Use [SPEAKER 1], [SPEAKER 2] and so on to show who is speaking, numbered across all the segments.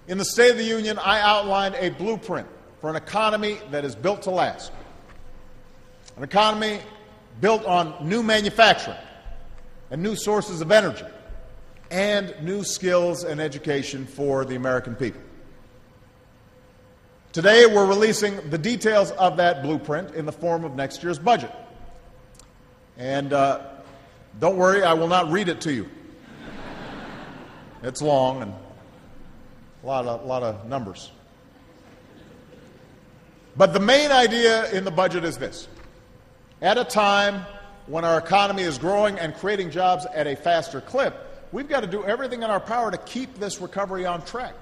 [SPEAKER 1] In the State of the Union, I outlined a blueprint for an economy that is built to last, an economy built on new manufacturing and new sources of energy and new skills and education for the American people. Today, we're releasing the details of that blueprint in the form of next year's budget. And don't worry, I will not read it to you. It's long and a lot of numbers. But the main idea in the budget is this. At a time when our economy is growing and creating jobs at a faster clip, we've got to do everything in our power to keep this recovery on track.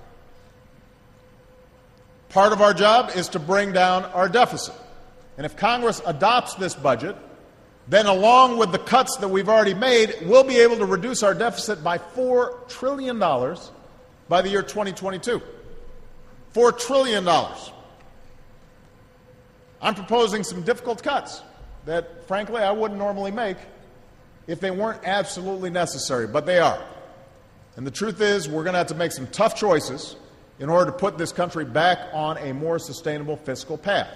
[SPEAKER 1] Part of our job is to bring down our deficit. And if Congress adopts this budget, then along with the cuts that we've already made, we'll be able to reduce our deficit by $4 trillion by the year 2022. $4 trillion. I'm proposing some difficult cuts that, frankly, I wouldn't normally make if they weren't absolutely necessary, but they are. And the truth is, we're going to have to make some tough choices in order to put this country back on a more sustainable fiscal path.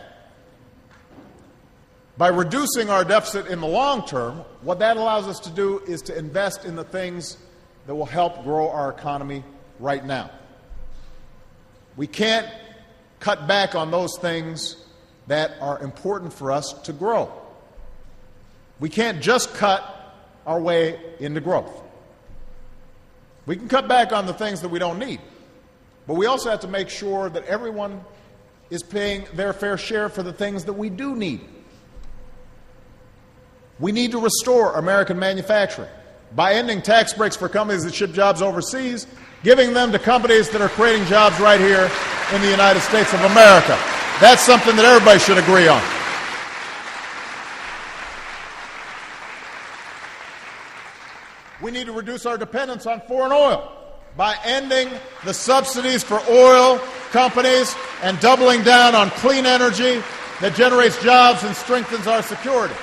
[SPEAKER 1] By reducing our deficit in the long term, what that allows us to do is to invest in the things that will help grow our economy right now. We can't cut back on those things that are important for us to grow. We can't just cut our way into growth. We can cut back on the things that we don't need, but we also have to make sure that everyone is paying their fair share for the things that we do need. We need to restore American manufacturing by ending tax breaks for companies that ship jobs overseas, giving them to companies that are creating jobs right here in the United States of America. That's something that everybody should agree on. We need to reduce our dependence on foreign oil by ending the subsidies for oil companies and doubling down on clean energy that generates jobs and strengthens our security.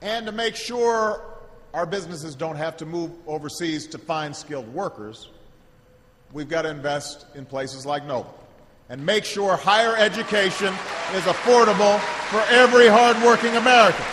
[SPEAKER 1] And to make sure our businesses don't have to move overseas to find skilled workers, we've got to invest in places like Nova and make sure higher education is affordable for every hardworking American.